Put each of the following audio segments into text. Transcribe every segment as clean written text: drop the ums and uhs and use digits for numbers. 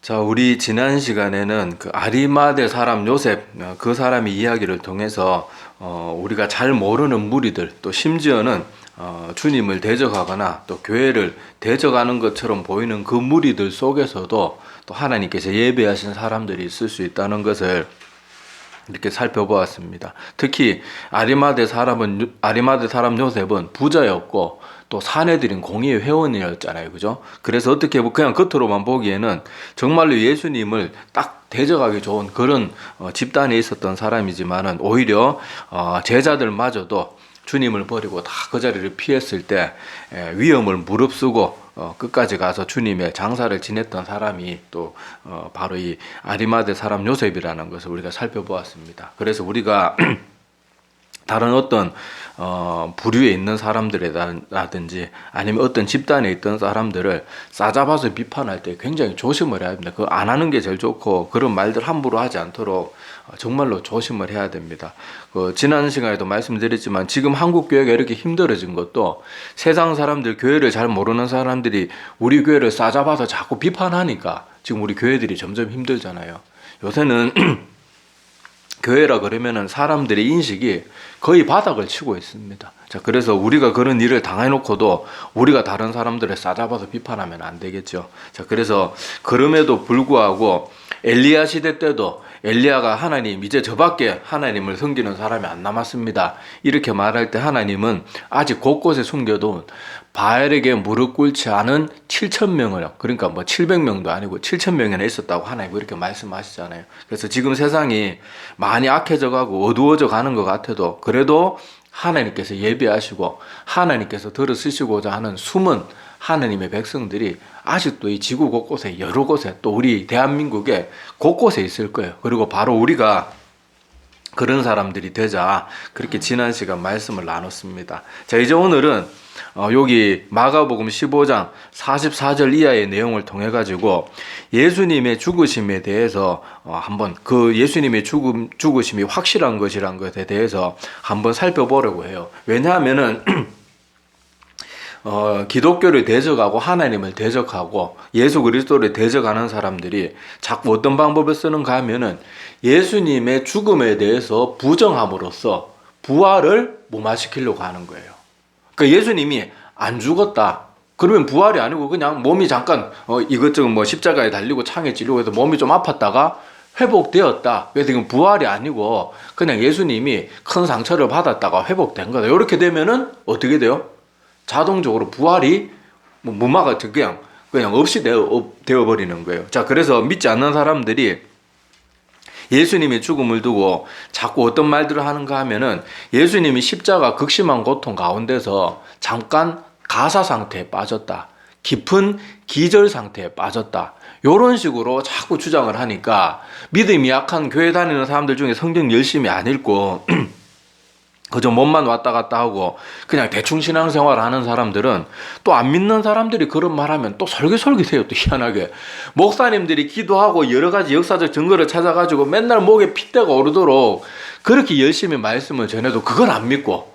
자, 우리 지난 시간에는 그 아리마대 사람 요셉, 그 사람의 이야기를 통해서 우리가 잘 모르는 무리들, 또 심지어는 주님을 대적하거나 또 교회를 대적하는 것처럼 보이는 그 무리들 속에서도 또 하나님께서 예배하신 사람들이 있을 수 있다는 것을 이렇게 살펴보았습니다. 특히 아리마대 사람 요셉은 부자였고 또 사내들인 공의회 회원이었잖아요. 그죠? 그래서 어떻게 그냥 겉으로만 보기에는 정말로 예수님을 딱 대적하기 좋은 그런 집단에 있었던 사람이지만은 오히려 제자들마저도 주님을 버리고 다 그 자리를 피했을 때 위험을 무릅쓰고 끝까지 가서 주님의 장사를 지냈던 사람이 또 바로 이 아리마대 사람 요셉이라는 것을 우리가 살펴보았습니다. 그래서 우리가 다른 어떤 부류에 있는 사람들이라든지 아니면 어떤 집단에 있던 사람들을 싸잡아서 비판할 때 굉장히 조심을 해야 됩니다. 그거 안 하는 게 제일 좋고 그런 말들 함부로 하지 않도록 정말로 조심을 해야 됩니다. 지난 시간에도 말씀드렸지만 지금 한국 교회가 이렇게 힘들어진 것도 세상 사람들, 교회를 잘 모르는 사람들이 우리 교회를 싸잡아서 자꾸 비판하니까 지금 우리 교회들이 점점 힘들잖아요. 요새는 교회라 그러면은 사람들의 인식이 거의 바닥을 치고 있습니다. 자, 그래서 우리가 그런 일을 당해놓고도 우리가 다른 사람들을 싸잡아서 비판하면 안 되겠죠. 자, 그래서 그럼에도 불구하고 엘리야 시대 때도 엘리야가 하나님, 이제 저밖에 하나님을 섬기는 사람이 안 남았습니다. 이렇게 말할 때 하나님은 아직 곳곳에 숨겨둔 바알에게 무릎 꿇지 않은 7,000명을, 그러니까 뭐 700명도 아니고 7,000명이나 있었다고 하나님 이렇게 말씀하시잖아요. 그래서 지금 세상이 많이 악해져 가고 어두워져 가는 것 같아도 그래도 하나님께서 예비하시고 하나님께서 들어쓰시고자 하는 숨은 하나님의 백성들이 아직도 이 지구 곳곳에 여러 곳에 또 우리 대한민국에 곳곳에 있을 거예요. 그리고 바로 우리가 그런 사람들이 되자 그렇게 지난 시간 말씀을 나눴습니다. 자, 이제 오늘은 여기 마가복음 15장 44절 이하의 내용을 통해 가지고 예수님의 죽으심에 대해서 한번 그 예수님의 죽으심이 확실한 것이란 것에 대해서 한번 살펴보려고 해요. 왜냐하면은 기독교를 대적하고 하나님을 대적하고 예수 그리스도를 대적하는 사람들이 자꾸 어떤 방법을 쓰는가 하면은 예수님의 죽음에 대해서 부정함으로써 부활을 무마시키려고 하는 거예요. 그러니까 예수님이 안 죽었다. 그러면 부활이 아니고 그냥 몸이 잠깐 이것저것 뭐 십자가에 달리고 창에 찔리고 해서 몸이 좀 아팠다가 회복되었다. 그래서 이건 부활이 아니고 그냥 예수님이 큰 상처를 받았다가 회복된 거다. 이렇게 되면은 어떻게 돼요? 자동적으로 부활이 무마가 그냥 없이 되어버리는 거예요. 자, 그래서 믿지 않는 사람들이 예수님의 죽음을 두고 자꾸 어떤 말들을 하는가 하면은 예수님이 십자가 극심한 고통 가운데서 잠깐 가사 상태에 빠졌다. 깊은 기절 상태에 빠졌다. 이런 식으로 자꾸 주장을 하니까 믿음이 약한 교회 다니는 사람들 중에 성경 열심히 안 읽고 그저 몸만 왔다 갔다 하고 그냥 대충 신앙생활 하는 사람들은 또 안 믿는 사람들이 그런 말하면 또 설계설계해요. 또 희한하게 목사님들이 기도하고 여러 가지 역사적 증거를 찾아가지고 맨날 목에 핏대가 오르도록 그렇게 열심히 말씀을 전해도 그걸 안 믿고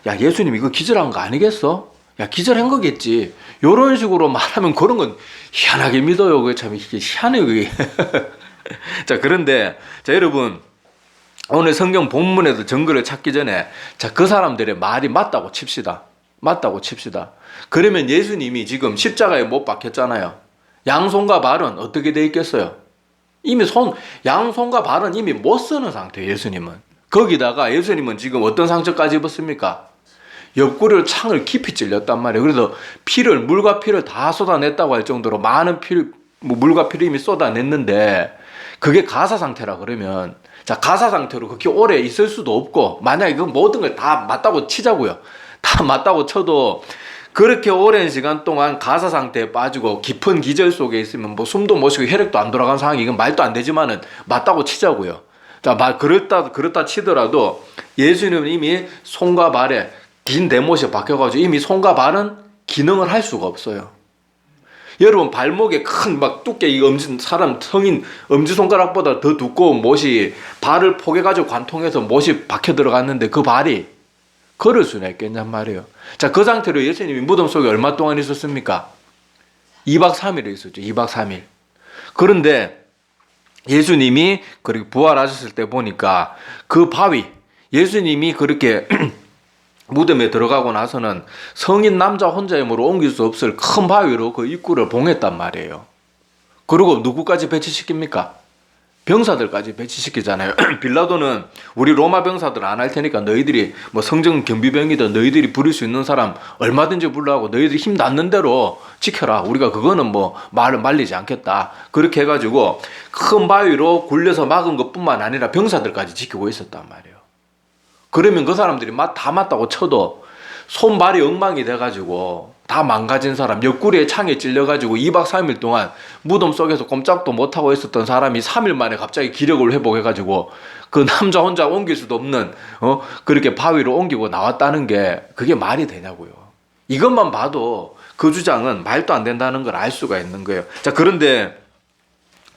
야, 예수님 이거 기절한 거 아니겠어? 야, 기절한 거겠지. 요런 식으로 말하면 그런 건 희한하게 믿어요. 그게 참 희한해요. 그게. 자, 그런데 자, 여러분 오늘 성경 본문에서 증거를 찾기 전에 자, 그 사람들의 말이 맞다고 칩시다. 그러면 예수님이 지금 십자가에 못 박혔잖아요. 양손과 발은 어떻게 돼 있겠어요? 이미 양손과 발은 이미 못 쓰는 상태예요. 예수님은. 거기다가 예수님은 지금 어떤 상처까지 입었습니까? 옆구리를 창을 깊이 찔렸단 말이에요. 그래서 물과 피를 다 쏟아냈다고 할 정도로 많은 물과 피를 이미 쏟아냈는데 그게 가사 상태라 그러면 자, 가사 상태로 그렇게 오래 있을 수도 없고 만약에 그 모든 걸 다 맞다고 치자고요. 다 맞다고 쳐도 그렇게 오랜 시간 동안 가사 상태에 빠지고 깊은 기절 속에 있으면 뭐 숨도 못 쉬고 혈액도 안 돌아간 상황이 이건 말도 안 되지만은 맞다고 치자고요. 자, 그렇다 치더라도 예수님은 이미 손과 발에 긴 대못이 박혀가지고 이미 손과 발은 기능을 할 수가 없어요. 여러분 발목에 큰 막 두께 성인 엄지손가락보다 더 두꺼운 못이 발을 포개가지고 관통해서 못이 박혀 들어갔는데 그 발이 걸을 수는 있겠냔 말이에요. 자, 그 상태로 예수님이 무덤 속에 얼마 동안 있었습니까? 2박 3일을 있었죠. 2박 3일. 그런데 예수님이 그렇게 부활하셨을 때 보니까 그 바위, 예수님이 그렇게 무덤에 들어가고 나서는 성인 남자 혼자 힘으로 옮길 수 없을 큰 바위로 그 입구를 봉했단 말이에요. 그리고 누구까지 배치시킵니까? 병사들까지 배치시키잖아요. 빌라도는 우리 로마 병사들 안 할 테니까 너희들이 뭐 성전 경비병이든 너희들이 부릴 수 있는 사람 얼마든지 불러하고 너희들이 힘 닿는 대로 지켜라. 우리가 그거는 뭐 말을 말리지 않겠다. 그렇게 해가지고 큰 바위로 굴려서 막은 것뿐만 아니라 병사들까지 지키고 있었단 말이에요. 그러면 그 사람들이 다 맞다고 쳐도 손발이 엉망이 돼가지고 다 망가진 사람, 옆구리에 창에 찔려가지고 2박 3일 동안 무덤 속에서 꼼짝도 못하고 있었던 사람이 3일 만에 갑자기 기력을 회복해가지고 그 남자 혼자 옮길 수도 없는 그렇게 바위로 옮기고 나왔다는 게 그게 말이 되냐고요. 이것만 봐도 그 주장은 말도 안 된다는 걸 알 수가 있는 거예요. 자, 그런데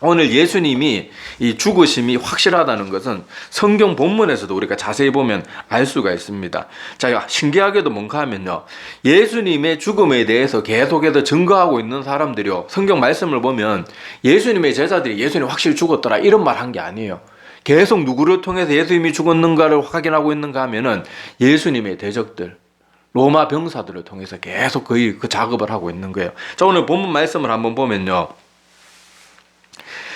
오늘 예수님이 이 죽으심이 확실하다는 것은 성경 본문에서도 우리가 자세히 보면 알 수가 있습니다. 자, 신기하게도 뭔가 하면요, 예수님의 죽음에 대해서 계속해서 증거하고 있는 사람들이요, 성경 말씀을 보면 예수님의 제자들이 예수님 확실히 죽었더라 이런 말 한 게 아니에요. 계속 누구를 통해서 예수님이 죽었는가를 확인하고 있는가 하면은 예수님의 대적들, 로마 병사들을 통해서 계속 거의 그 작업을 하고 있는 거예요. 자, 오늘 본문 말씀을 한번 보면요,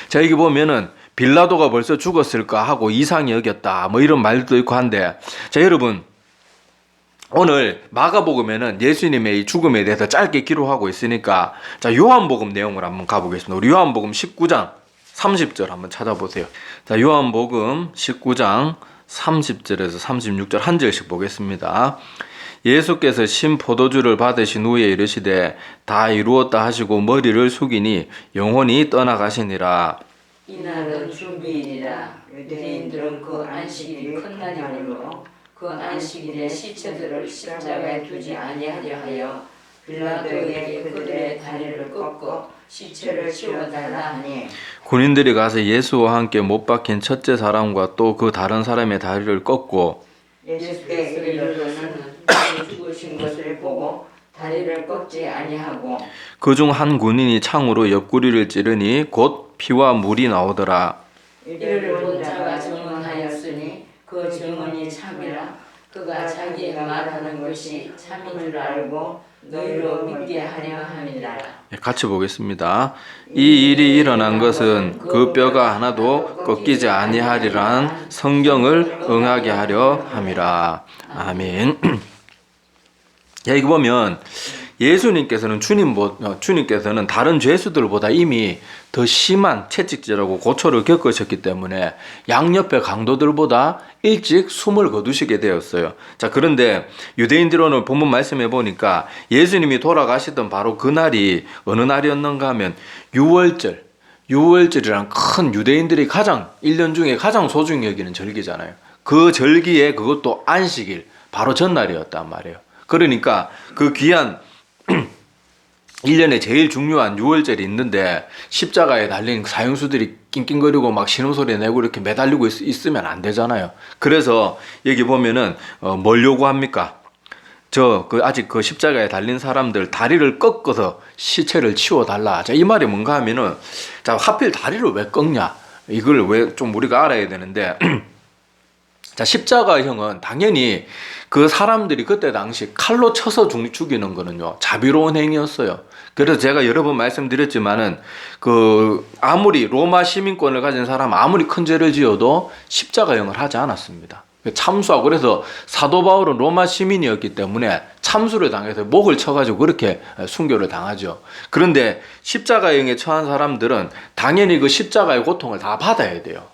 자, 여기 보면은 빌라도가 벌써 죽었을까 하고 이상히 여겼다 뭐 이런 말도 있고 한데, 자, 여러분 오늘 마가복음에는 예수님의 이 죽음에 대해서 짧게 기록하고 있으니까, 자, 요한복음 내용을 한번 가보겠습니다. 우리 요한복음 19장 30절 한번 찾아보세요. 자, 요한복음 19장 30절에서 36절 한 절씩 보겠습니다. 예수께서 신 포도주를 받으신 후에 이르시되 다 이루었다 하시고 머리를 숙이니 영혼이 떠나가시니라. 이날은 주비일이라. 유대인들은 그 안식일이 큰 날이므로 그 안식일에 시체들을 십자가에 두지 아니하려 하여 빌라도에게 그들의 다리를 꺾고 시체를 치워달라 하니, 군인들이 가서 예수와 함께 못 박힌 첫째 사람과 또 그 다른 사람의 다리를 꺾고, 예수께서 이르러는 죽으신 것을 보고 다리를 꺾지 아니하고 그중 한 군인이 창으로 옆구리를 찌르니 곧 피와 물이 나오더라. 이를 본 자가 증언하였으니 그 증언이 참이라. 그가 자기의 말하는 것이 참인 줄 알고 너희로 믿게 하려 함이라. 같이 보겠습니다. 이 일이 일어난 것은 그 뼈가 하나도 꺾이지 아니하리란 성경을 응하게 하려 함이라. 아멘. 야, 이거 보면 예수님께서는 주님께서는 다른 죄수들보다 이미 더 심한 채찍질하고 고초를 겪으셨기 때문에 양옆의 강도들보다 일찍 숨을 거두시게 되었어요. 자, 그런데 유대인들 오늘 본문 말씀해 보니까 예수님이 돌아가시던 바로 그날이 어느 날이었는가 하면 유월절이란 큰 유대인들이 1년 중에 가장 소중히 여기는 절기잖아요. 그 절기에 그것도 안식일 바로 전날이었단 말이에요. 그러니까 그 귀한 1년에 제일 중요한 유월절이 있는데 십자가에 달린 사형수들이 낑낑거리고 막 신음소리 내고 이렇게 매달리고 있으면 안 되잖아요. 그래서 여기 보면은 뭘 요구합니까? 아직 그 십자가에 달린 사람들 다리를 꺾어서 시체를 치워달라. 자, 이 말이 뭔가 하면은, 자, 하필 다리를 왜 꺾냐? 이걸 왜 좀 우리가 알아야 되는데, 자, 십자가형은 당연히 그 사람들이 그때 당시 칼로 쳐서 죽이는 거는요, 자비로운 행위였어요. 그래서 제가 여러 번 말씀드렸지만은, 아무리 로마 시민권을 가진 사람 아무리 큰 죄를 지어도 십자가형을 하지 않았습니다. 참수하고, 그래서 사도 바울은 로마 시민이었기 때문에 참수를 당해서 목을 쳐가지고 그렇게 순교를 당하죠. 그런데 십자가형에 처한 사람들은 당연히 그 십자가의 고통을 다 받아야 돼요.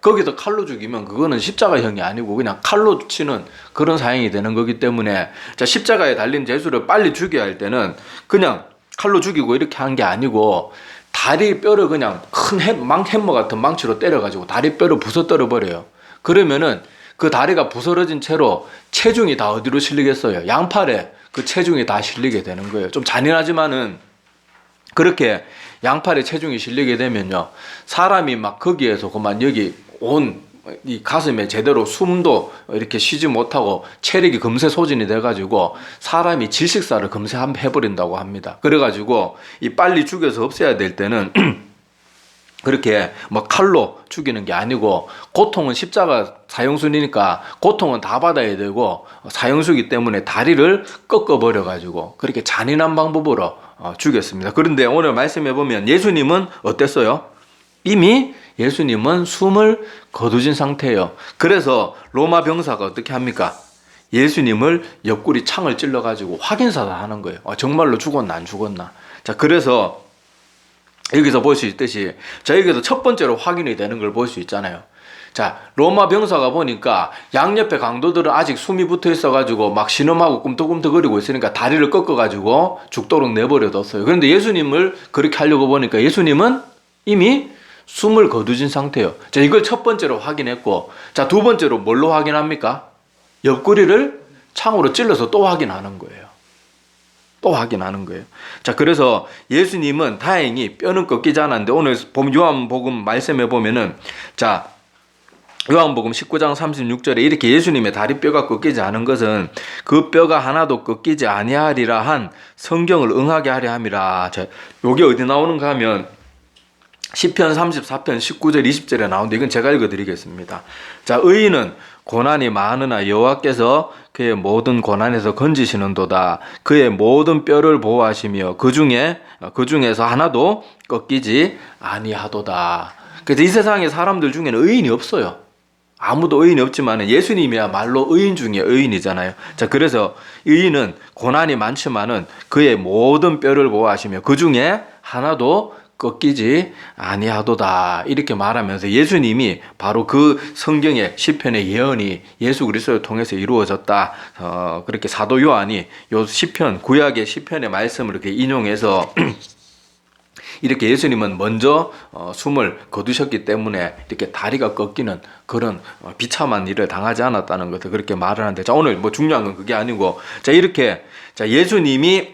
거기서 칼로 죽이면 그거는 십자가형이 아니고 그냥 칼로 치는 그런 사형이 되는 거기 때문에, 자, 십자가에 달린 죄수를 빨리 죽여야 할 때는 그냥 칼로 죽이고 이렇게 한 게 아니고 다리 뼈를 그냥 큰 햄머 같은 망치로 때려가지고 다리 뼈를 부서뜨려 버려요. 그러면은 그 다리가 부서러진 채로 체중이 다 어디로 실리겠어요? 양팔에 그 체중이 다 실리게 되는 거예요. 좀 잔인하지만은 그렇게 양팔에 체중이 실리게 되면요, 사람이 막 거기에서 그만 여기 이 가슴에 제대로 숨도 이렇게 쉬지 못하고 체력이 금세 소진이 돼가지고 사람이 질식사를 금세 해버린다고 합니다. 그래가지고 이 빨리 죽여서 없애야 될 때는 그렇게 뭐 칼로 죽이는 게 아니고, 고통은 십자가 사형수니까 고통은 다 받아야 되고, 사형수기 때문에 다리를 꺾어버려 가지고 그렇게 잔인한 방법으로 죽였습니다. 그런데 오늘 말씀해 보면 예수님은 어땠어요? 이미 예수님은 숨을 거두신 상태예요. 그래서 로마 병사가 어떻게 합니까? 예수님을 옆구리 창을 찔러 가지고 확인사를 하는 거예요. 정말로 죽었나 안 죽었나. 자, 그래서 여기서 볼 수 있듯이, 자, 여기서 첫 번째로 확인이 되는 걸 볼 수 있잖아요. 자, 로마 병사가 보니까 양옆에 강도들은 아직 숨이 붙어 있어가지고 막 신음하고 꿈틀꿈틀거리고 있으니까 다리를 꺾어가지고 죽도록 내버려뒀어요. 그런데 예수님을 그렇게 하려고 보니까 예수님은 이미 숨을 거두신 상태예요. 자, 이걸 첫 번째로 확인했고, 자, 두 번째로 뭘로 확인합니까? 옆구리를 창으로 찔러서 또 확인하는 거예요. 또 확인하는 거예요. 자, 그래서 예수님은 다행히 뼈는 꺾이지 않았는데, 오늘 요한복음 말씀해 보면은, 자, 요한복음 19장 36절에 이렇게 예수님의 다리뼈가 꺾이지 않은 것은 그 뼈가 하나도 꺾이지 아니하리라 한 성경을 응하게 하려 함이라. 자, 요게 어디 나오는가 하면 시편 34편 19절 20절에 나오는데, 이건 제가 읽어드리겠습니다. 자, 의인은 고난이 많으나 여호와께서 그의 모든 고난에서 건지시는도다. 그의 모든 뼈를 보호하시며 그 중에서 하나도 꺾이지 아니하도다. 그래서 이 세상에 사람들 중에는 의인이 없어요. 아무도 의인이 없지만 예수님이야말로 의인 중에 의인이잖아요. 자, 그래서 의인은 고난이 많지만은 그의 모든 뼈를 보호하시며 그 중에 하나도 꺾이지 아니하도다, 이렇게 말하면서 예수님이 바로 그 성경의 시편의 예언이 예수 그리스도를 통해서 이루어졌다. 그렇게 사도 요한이 요 시편, 구약의 시편의 말씀을 이렇게 인용해서 이렇게 예수님은 먼저 숨을 거두셨기 때문에 이렇게 다리가 꺾이는 그런 비참한 일을 당하지 않았다는 것을 그렇게 말을 하는데, 자, 오늘 뭐 중요한 건 그게 아니고, 자, 이렇게, 자, 예수님이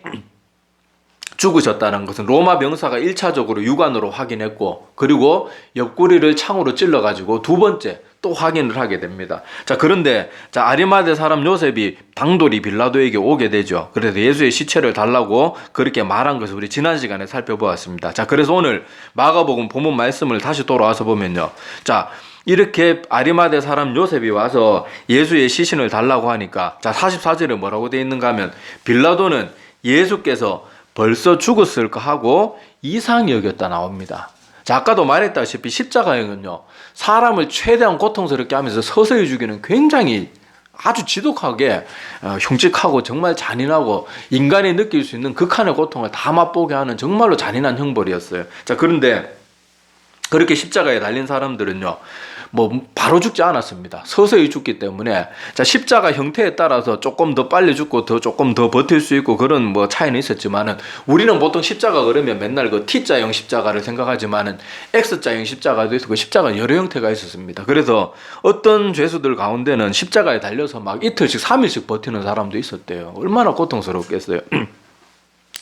죽으셨다는 것은 로마 병사가 1차적으로 육안으로 확인했고, 그리고 옆구리를 창으로 찔러가지고 두 번째 또 확인을 하게 됩니다. 자, 그런데 자, 아리마대 사람 요셉이 방돌이 빌라도에게 오게 되죠. 그래서 예수의 시체를 달라고 그렇게 말한 것을 우리 지난 시간에 살펴보았습니다. 자, 그래서 오늘 마가복음 본문 말씀을 다시 돌아와서 보면요. 자, 이렇게 아리마대 사람 요셉이 와서 예수의 시신을 달라고 하니까, 자, 44절에 뭐라고 되어 있는가 하면, 빌라도는 예수께서 벌써 죽었을까 하고 이상히 여겼다 나옵니다. 자, 아까도 말했다시피 십자가형은요, 사람을 최대한 고통스럽게 하면서 서서히 죽이는 굉장히 아주 지독하게 흉측하고 정말 잔인하고 인간이 느낄 수 있는 극한의 고통을 다 맛보게 하는 정말로 잔인한 형벌이었어요. 자, 그런데 그렇게 십자가에 달린 사람들은요, 뭐 바로 죽지 않았습니다. 서서히 죽기 때문에, 자, 십자가 형태에 따라서 조금 더 빨리 죽고 조금 더 버틸 수 있고 그런 뭐 차이는 있었지만은, 우리는 보통 십자가 그러면 맨날 그 T자형 십자가를 생각하지만은 X자형 십자가도 있고 십자가 여러 형태가 있었습니다. 그래서 어떤 죄수들 가운데는 십자가에 달려서 막 이틀씩 3일씩 버티는 사람도 있었대요. 얼마나 고통스럽겠어요.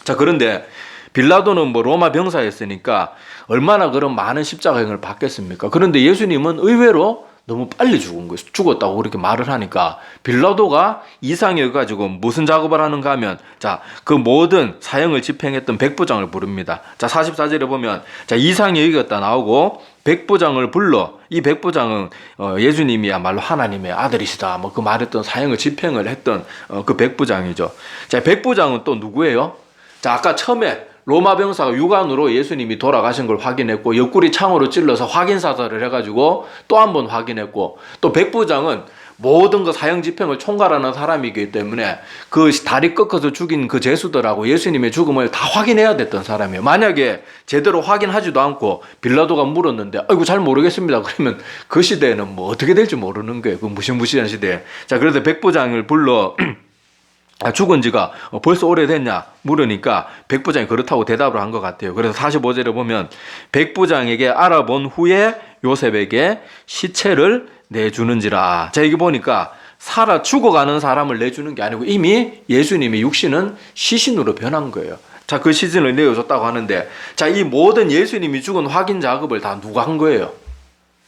자, 그런데 빌라도는 뭐 로마 병사였으니까 얼마나 그런 많은 십자가형을 받겠습니까? 그런데 예수님은 의외로 너무 빨리 죽었다고 그렇게 말을 하니까 빌라도가 이상해 가지고 무슨 작업을 하는가 하면, 자, 그 모든 사형을 집행했던 백부장을 부릅니다. 자, 44절에 보면, 자, 이상히 여겼다 나오고 백부장을 불러. 이 백부장은 예수님이야말로 하나님의 아들이시다, 뭐 그 말했던 사형을 집행을 했던 그 백부장이죠. 자, 백부장은 또 누구예요? 자, 아까 처음에 로마 병사가 육안으로 예수님이 돌아가신 걸 확인했고, 옆구리 창으로 찔러서 확인사살을 해가지고 또 한 번 확인했고, 또 백부장은 모든 그 사형 집행을 총괄하는 사람이기 때문에 그 다리 꺾어서 죽인 그 죄수들하고 예수님의 죽음을 다 확인해야 됐던 사람이에요. 만약에 제대로 확인하지도 않고 빌라도가 물었는데 아이고 잘 모르겠습니다 그러면 그 시대에는 뭐 어떻게 될지 모르는 거예요. 그 무시무시한 시대에. 자, 그래서 백부장을 불러 죽은 지가 벌써 오래됐냐 물으니까 백부장이 그렇다고 대답을 한 것 같아요. 그래서 45절에 보면, 백부장에게 알아본 후에 요셉에게 시체를 내주는지라. 자, 여기 보니까 죽어가는 사람을 내주는 게 아니고 이미 예수님의 육신은 시신으로 변한 거예요. 자, 그 시신을 내어줬다고 하는데, 자, 이 모든 예수님이 죽은 확인 작업을 다 누가 한 거예요?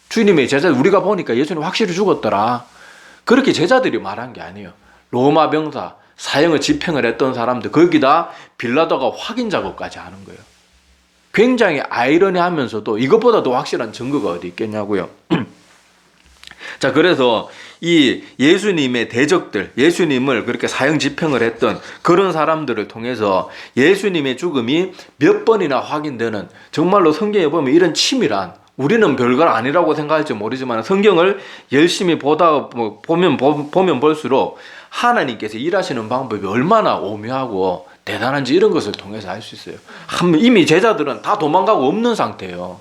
주님의 제자들. 우리가 보니까 예수님 확실히 죽었더라, 그렇게 제자들이 말한 게 아니에요. 로마 병사, 사형을 집행을 했던 사람들, 거기다 빌라도가 확인 작업까지 하는 거예요. 굉장히 아이러니하면서도 이것보다 더 확실한 증거가 어디 있겠냐고요. 자, 그래서 이 예수님의 대적들, 예수님을 그렇게 사형 집행을 했던 그런 사람들을 통해서 예수님의 죽음이 몇 번이나 확인되는, 정말로 성경에 보면 이런 치밀한, 우리는 별걸 아니라고 생각할지 모르지만 성경을 열심히 보면 볼수록 하나님께서 일하시는 방법이 얼마나 오묘하고 대단한지 이런 것을 통해서 알 수 있어요. 이미 제자들은 다 도망가고 없는 상태예요.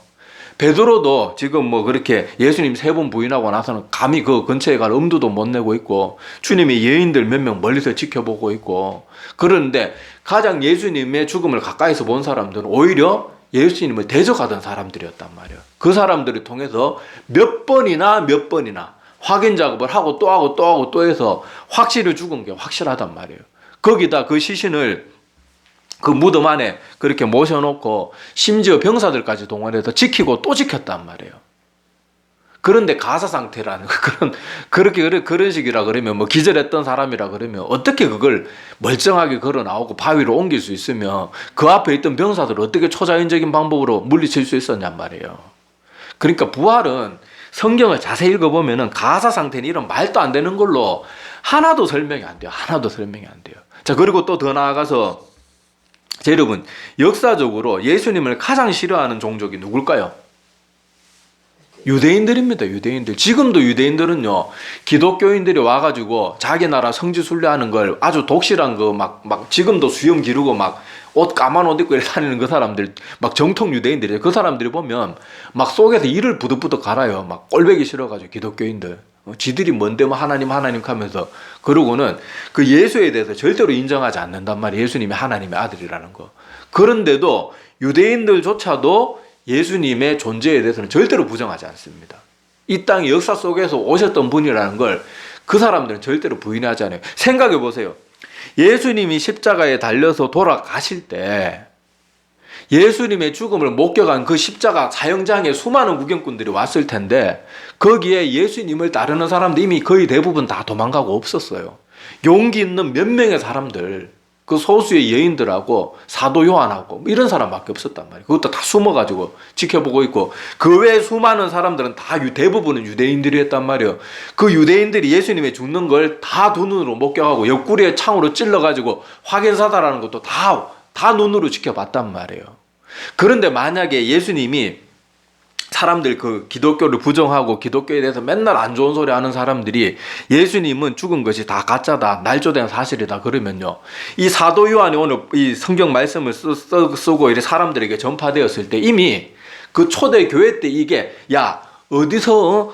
베드로도 지금 뭐 그렇게 예수님 3번 부인하고 나서는 감히 그 근처에 갈 엄두도 못 내고 있고, 주님이 여인들 몇 명 멀리서 지켜보고 있고, 그런데 가장 예수님의 죽음을 가까이서 본 사람들은 오히려 예수님을 대적하던 사람들이었단 말이에요. 그 사람들을 통해서 몇 번이나 확인 작업을 하고 또 해서 확실히 죽은 게 확실하단 말이에요. 거기다 그 시신을 그 무덤 안에 그렇게 모셔놓고 심지어 병사들까지 동원해서 지키고 또 지켰단 말이에요. 그런데 가사 상태라는 그런 식이라 그러면, 뭐 기절했던 사람이라 그러면 어떻게 그걸 멀쩡하게 걸어 나오고 바위로 옮길 수 있으며 그 앞에 있던 병사들을 어떻게 초자연적인 방법으로 물리칠 수 있었냔 말이에요. 그러니까 부활은 성경을 자세히 읽어보면은 가사 상태는 이런 말도 안 되는 걸로 하나도 설명이 안 돼요. 자, 그리고 또 더 나아가서, 자, 여러분, 역사적으로 예수님을 가장 싫어하는 종족이 누굴까요? 유대인들입니다. 유대인들. 지금도 유대인들은요, 기독교인들이 와가지고 자기 나라 성지 순례하는 걸 아주 독실한 거 지금도 수염 기르고 옷 까만 옷 입고 이렇게 다니는 그 사람들, 정통 유대인들이, 그 사람들이 보면 속에서 이를 부득부득 갈아요. 꼴배기 싫어가지고 기독교인들. 지들이 뭔데 하나님 하면서, 그러고는 그 예수에 대해서 절대로 인정하지 않는단 말이에요. 예수님이 하나님의 아들이라는 거. 그런데도 유대인들조차도 예수님의 존재에 대해서는 절대로 부정하지 않습니다. 이 땅의 역사 속에서 오셨던 분이라는 걸 그 사람들은 절대로 부인하지 않아요. 생각해 보세요. 예수님이 십자가에 달려서 돌아가실 때 예수님의 죽음을 목격한 그 십자가 사형장에 수많은 구경꾼들이 왔을 텐데, 거기에 예수님을 따르는 사람들 이미 거의 대부분 다 도망가고 없었어요. 용기 있는 몇 명의 사람들, 그 소수의 여인들하고 사도 요한하고 이런 사람밖에 없었단 말이에요. 그것도 다 숨어가지고 지켜보고 있고, 그 외에 수많은 사람들은 다 대부분은 유대인들이었단 말이에요. 그 유대인들이 예수님의 죽는 걸 다 두 눈으로 목격하고 옆구리에 창으로 찔러가지고 확인사다라는 것도 다 눈으로 지켜봤단 말이에요. 그런데 만약에 예수님이, 사람들 그 기독교를 부정하고 기독교에 대해서 맨날 안 좋은 소리 하는 사람들이 예수님은 죽은 것이 다 가짜다, 날조된 사실이다 그러면요, 이 사도 요한이 오늘 이 성경 말씀을 쓰고 이렇게 사람들에게 전파되었을 때 이미 그 초대 교회 때 이게, 야, 어디서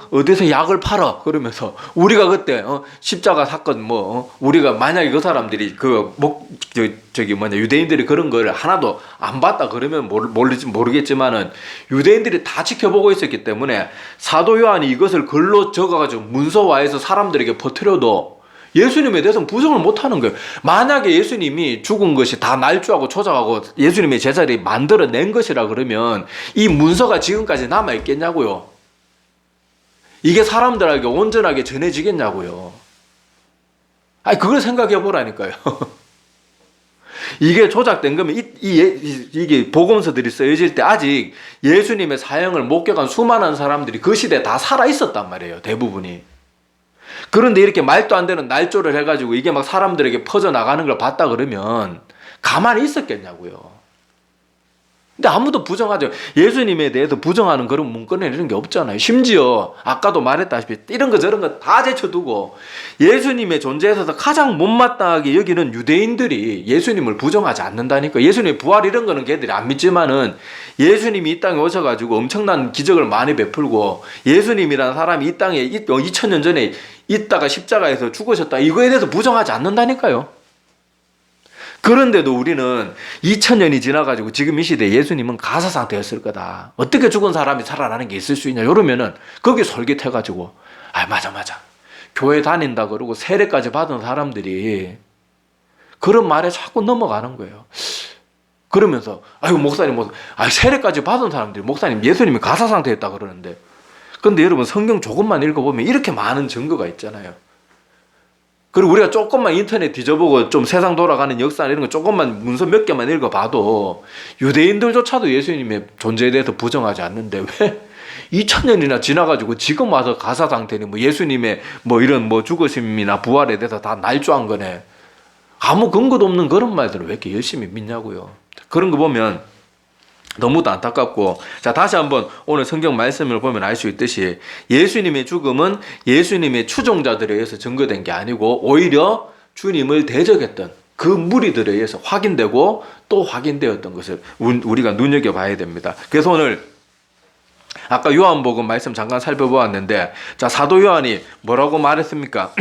약을 팔아 그러면서, 우리가 그때 십자가 사건 우리가 만약에 그 사람들이 유대인들이 그런 거를 하나도 안 봤다 그러면 모르겠지만은 유대인들이 다 지켜보고 있었기 때문에 사도 요한이 이것을 글로 적어가지고 문서화해서 사람들에게 퍼뜨려도 예수님에 대해서는 부정을 못하는 거예요. 만약에 예수님이 죽은 것이 다 날조하고 조작하고 예수님의 제자들이 만들어낸 것이라 그러면 이 문서가 지금까지 남아있겠냐고요. 이게 사람들에게 온전하게 전해지겠냐고요. 그걸 생각해 보라니까요. 이게 조작된 거면 이게 복음서들이 쓰여질 때 아직 예수님의 사형을 목격한 수많은 사람들이 그 시대에 다 살아 있었단 말이에요. 대부분이. 그런데 이렇게 말도 안 되는 날조를 해가지고 이게 사람들에게 퍼져나가는 걸 봤다 그러면 가만히 있었겠냐고요. 근데 아무도 부정하죠. 예수님에 대해서 부정하는 그런 문구나 이런 게 없잖아요. 심지어 아까도 말했다시피 이런 거 저런 거 다 제쳐두고 예수님의 존재에 있어서 가장 못마땅하게 여기는 유대인들이 예수님을 부정하지 않는다니까. 예수님의 부활 이런 거는 걔들이 안 믿지만은 예수님이 이 땅에 오셔가지고 엄청난 기적을 많이 베풀고 예수님이라는 사람이 이 땅에 2000년 전에 있다가 십자가에서 죽으셨다, 이거에 대해서 부정하지 않는다니까요. 그런데도 우리는 2000년이 지나가지고 지금 이 시대에 예수님은 가사 상태였을 거다, 어떻게 죽은 사람이 살아나는 게 있을 수 있냐, 이러면은 거기 솔깃해가지고 맞아 교회 다닌다 그러고 세례까지 받은 사람들이 그런 말에 자꾸 넘어가는 거예요. 그러면서 목사님 세례까지 받은 사람들이 목사님 예수님이 가사 상태였다 그러는데, 근데 여러분 성경 조금만 읽어보면 이렇게 많은 증거가 있잖아요. 그리고 우리가 조금만 인터넷 뒤져보고 좀 세상 돌아가는 역사 이런 거 조금만 문서 몇 개만 읽어봐도 유대인들조차도 예수님의 존재에 대해서 부정하지 않는데 왜 2000년이나 지나가지고 지금 와서 가사 상태니 뭐 예수님의 뭐 이런 뭐 죽으심이나 부활에 대해서 다 날조한 거네. 아무 근거도 없는 그런 말들을 왜 이렇게 열심히 믿냐고요. 그런 거 보면 너무도 안타깝고, 자, 다시 한번 오늘 성경 말씀을 보면 알 수 있듯이 예수님의 죽음은 예수님의 추종자들에 의해서 증거된 게 아니고 오히려 주님을 대적했던 그 무리들에 의해서 확인되고 또 확인되었던 것을 우리가 눈여겨봐야 됩니다. 그래서 오늘 아까 요한복음 말씀 잠깐 살펴보았는데, 자, 사도 요한이 뭐라고 말했습니까?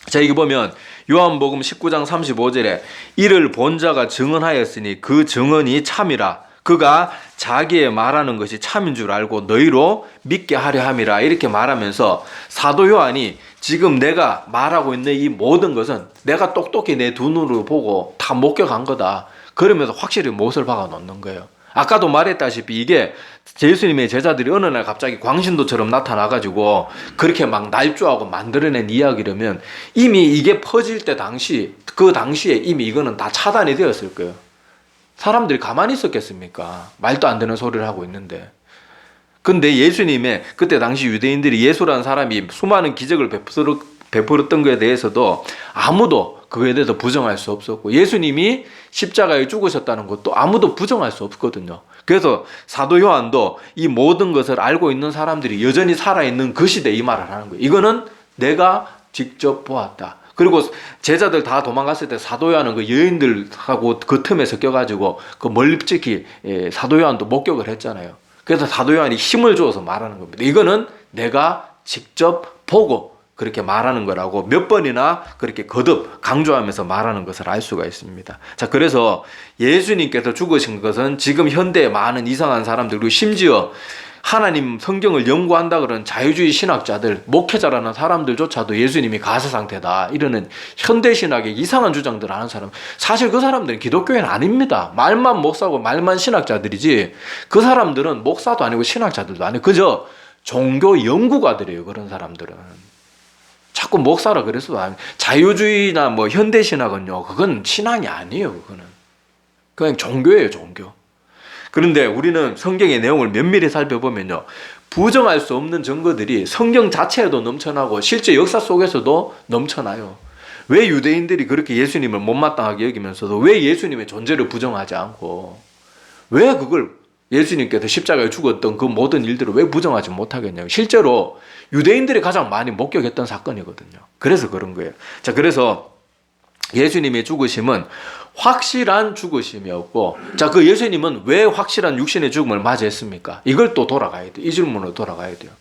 자, 여기 보면 요한복음 19장 35절에 이를 본 자가 증언하였으니 그 증언이 참이라. 그가 자기의 말하는 것이 참인 줄 알고 너희로 믿게 하려 함이라. 이렇게 말하면서 사도 요한이 지금 내가 말하고 있는 이 모든 것은 내가 똑똑히 내 두 눈으로 보고 다 목격한 거다. 그러면서 확실히 못을 박아 놓는 거예요. 아까도 말했다시피 이게 예수님의 제자들이 어느 날 갑자기 광신도처럼 나타나가지고 그렇게 막 날조하고 만들어낸 이야기라면 이미 이게 퍼질 때 그 당시에 이미 이거는 다 차단이 되었을 거예요. 사람들이 가만히 있었겠습니까? 말도 안 되는 소리를 하고 있는데. 근데 예수님의 그때 당시 유대인들이 예수라는 사람이 수많은 기적을 베풀었던 것에 대해서도 아무도 그거에 대해서 부정할 수 없었고, 예수님이 십자가에 죽으셨다는 것도 아무도 부정할 수 없거든요. 그래서 사도 요한도 이 모든 것을 알고 있는 사람들이 여전히 살아있는 그 시대에 이 말을 하는 거예요. 이거는 내가 직접 보았다. 그리고 제자들 다 도망갔을 때 사도 요한은 그 여인들하고 그 틈에 섞여가지고 그 멀찍이 사도 요한도 목격을 했잖아요. 그래서 사도 요한이 힘을 주어서 말하는 겁니다. 이거는 내가 직접 보고 그렇게 말하는 거라고 몇 번이나 그렇게 거듭 강조하면서 말하는 것을 알 수가 있습니다. 자, 그래서 예수님께서 죽으신 것은 지금 현대에 많은 이상한 사람들, 그리고 심지어 하나님 성경을 연구한다 그러는 자유주의 신학자들, 목회자라는 사람들조차도 예수님이 가사 상태다 이러는 현대신학의 이상한 주장들 하는 사람, 사실 그 사람들은 기독교인 아닙니다. 말만 목사고 말만 신학자들이지 그 사람들은 목사도 아니고 신학자들도 아니고 그저 종교 연구가들이에요. 그런 사람들은 자꾸 목사라 그랬어도 자유주의나 뭐 현대신학은요, 그건 신앙이 아니에요. 그거는 그냥 종교예요, 종교. 그런데 우리는 성경의 내용을 면밀히 살펴보면요, 부정할 수 없는 증거들이 성경 자체에도 넘쳐나고 실제 역사 속에서도 넘쳐나요. 왜 유대인들이 그렇게 예수님을 못마땅하게 여기면서도 왜 예수님의 존재를 부정하지 않고 왜 그걸 예수님께서 십자가에 죽었던 그 모든 일들을 왜 부정하지 못하겠냐고. 실제로 유대인들이 가장 많이 목격했던 사건이거든요. 그래서 그런 거예요. 자, 그래서 예수님의 죽으심은 확실한 죽으심이었고, 자, 그 예수님은 왜 확실한 육신의 죽음을 맞이했습니까? 이걸 또 돌아가야 돼요. 이 질문으로 돌아가야 돼요.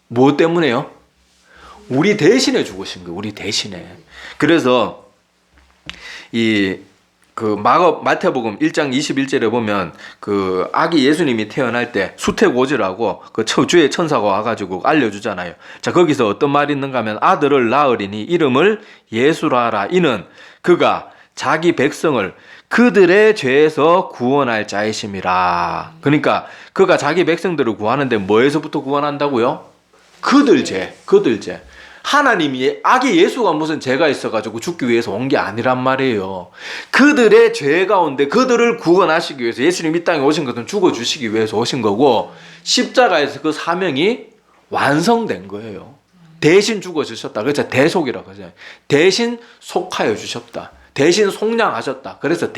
뭐 때문에요? 우리 대신에 죽으신 거예요. 우리 대신에. 그래서 마태복음 1장 21절에 보면 그 아기 예수님이 태어날 때 수태고지라고 그 주의 천사가 와가지고 알려주잖아요. 자, 거기서 어떤 말이 있는가 하면 아들을 낳으리니 이름을 예수라 하라. 이는 그가 자기 백성을 그들의 죄에서 구원할 자이심이라. 그러니까 그가 자기 백성들을 구하는데 뭐에서부터 구원한다고요? 그들 죄. 하나님이 아기 예수가 무슨 죄가 있어가지고 죽기 위해서 온 게 아니란 말이에요. 그들의 죄 가운데 그들을 구원하시기 위해서 예수님이 이 땅에 오신 것은 죽어주시기 위해서 오신 거고, 십자가에서 그 사명이 완성된 거예요. 대신 죽어주셨다. 그래서 대속이라고 하잖아요. 대신 속하여 주셨다. 대신 속량하셨다. 그래서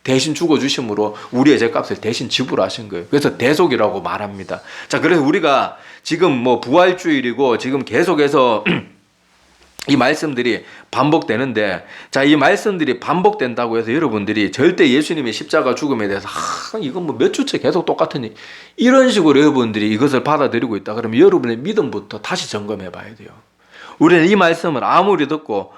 대신 죽어주심으로 우리의 죄값을 대신 지불하신 거예요. 그래서 대속이라고 말합니다. 자, 그래서 우리가 지금 뭐 부활주일이고 지금 계속해서 이 말씀들이 반복되는데, 자, 이 말씀들이 반복된다고 해서 여러분들이 절대 예수님의 십자가 죽음에 대해서 이건 뭐 몇 주째 계속 똑같으니 이런 식으로 여러분들이 이것을 받아들이고 있다 그러면 여러분의 믿음부터 다시 점검해 봐야 돼요. 우리는 이 말씀을 아무리 듣고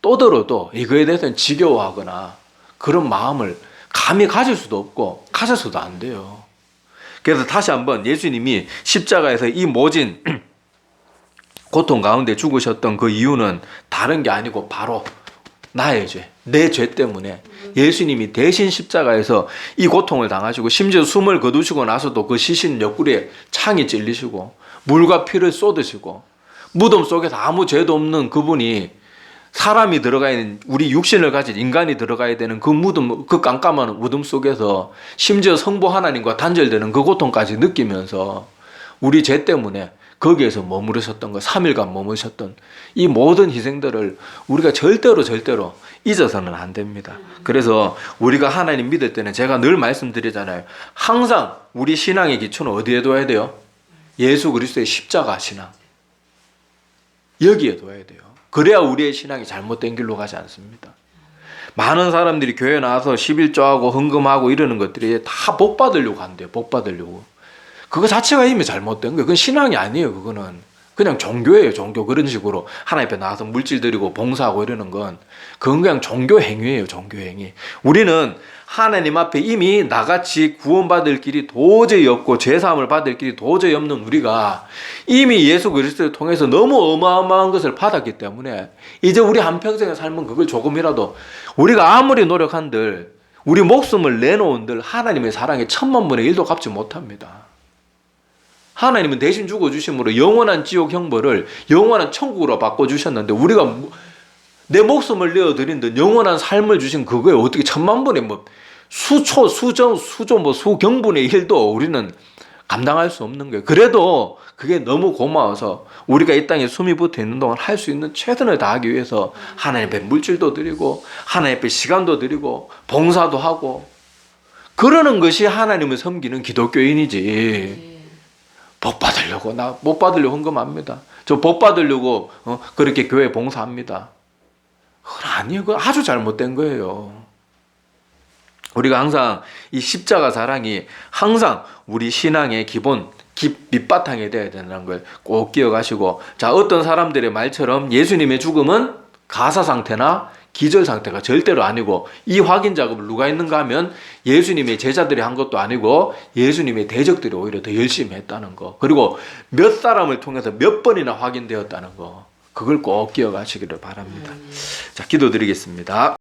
또 들어도 이거에 대해서는 지겨워하거나 그런 마음을 감히 가질 수도 없고 가져서도 안 돼요. 그래서 다시 한번 예수님이 십자가에서 이 모진 고통 가운데 죽으셨던 그 이유는 다른 게 아니고 바로 나의 죄, 내 죄 때문에 예수님이 대신 십자가에서 이 고통을 당하시고, 심지어 숨을 거두시고 나서도 그 시신 옆구리에 창이 찔리시고 물과 피를 쏟으시고 무덤 속에서 아무 죄도 없는 그분이 사람이 들어가 있는, 우리 육신을 가진 인간이 들어가야 되는 그 무덤, 그 깜깜한 무덤 속에서 심지어 성부 하나님과 단절되는 그 고통까지 느끼면서 우리 죄 때문에 거기에서 머무르셨던 거, 3일간 머무르셨던 이 모든 희생들을 우리가 절대로 잊어서는 안 됩니다. 그래서 우리가 하나님 믿을 때는 제가 늘 말씀드리잖아요. 항상 우리 신앙의 기초는 어디에 둬야 돼요? 예수 그리스도의 십자가 신앙. 여기에 둬야 돼요. 그래야 우리의 신앙이 잘못된 길로 가지 않습니다. 많은 사람들이 교회 나와서 11조하고 헌금하고 이러는 것들이 다 복 받으려고 한대요. 복 받으려고. 그거 자체가 이미 잘못된 거예요. 그건 신앙이 아니에요. 그거는 그냥 종교예요. 종교. 그런 식으로 하나님 앞에 나와서 물질 드리고 봉사하고 이러는 건 그건 그냥 종교 행위예요. 종교 행위. 우리는 하나님 앞에 이미 나같이 구원받을 길이 도저히 없고 죄사함을 받을 길이 도저히 없는 우리가 이미 예수 그리스도를 통해서 너무 어마어마한 것을 받았기 때문에 이제 우리 한평생의 삶은 그걸 조금이라도 우리가 아무리 노력한들 우리 목숨을 내놓은들 하나님의 사랑에 10,000,000분의 1도 갚지 못합니다. 하나님은 대신 죽어주심으로 영원한 지옥 형벌을 영원한 천국으로 바꿔주셨는데 우리가 내 목숨을 내어드린 듯 영원한 삶을 주신 그거에 어떻게 10,000,000분의 뭐 수초, 수조, 뭐 수경분의 1도 우리는 감당할 수 없는 거예요. 그래도 그게 너무 고마워서 우리가 이 땅에 숨이 붙어 있는 동안 할 수 있는 최선을 다하기 위해서 하나님 앞에 물질도 드리고 하나님 앞에 시간도 드리고 봉사도 하고 그러는 것이 하나님을 섬기는 기독교인이지. 복 받으려고 나 못 받으려고 헌금합니다. 저 복 받으려고 그렇게 교회 봉사합니다. 그건 아니에요. 그건 아주 잘못된 거예요. 우리가 항상 이 십자가 사랑이 항상 우리 신앙의 기본 밑바탕이 되어야 된다는 걸 꼭 기억하시고, 자, 어떤 사람들의 말처럼 예수님의 죽음은 가사 상태나 기절 상태가 절대로 아니고 이 확인 작업을 누가 했는가 하면 예수님의 제자들이 한 것도 아니고 예수님의 대적들이 오히려 더 열심히 했다는 거, 그리고 몇 사람을 통해서 몇 번이나 확인되었다는 거, 그걸 꼭 기억하시기를 바랍니다. 자, 기도드리겠습니다.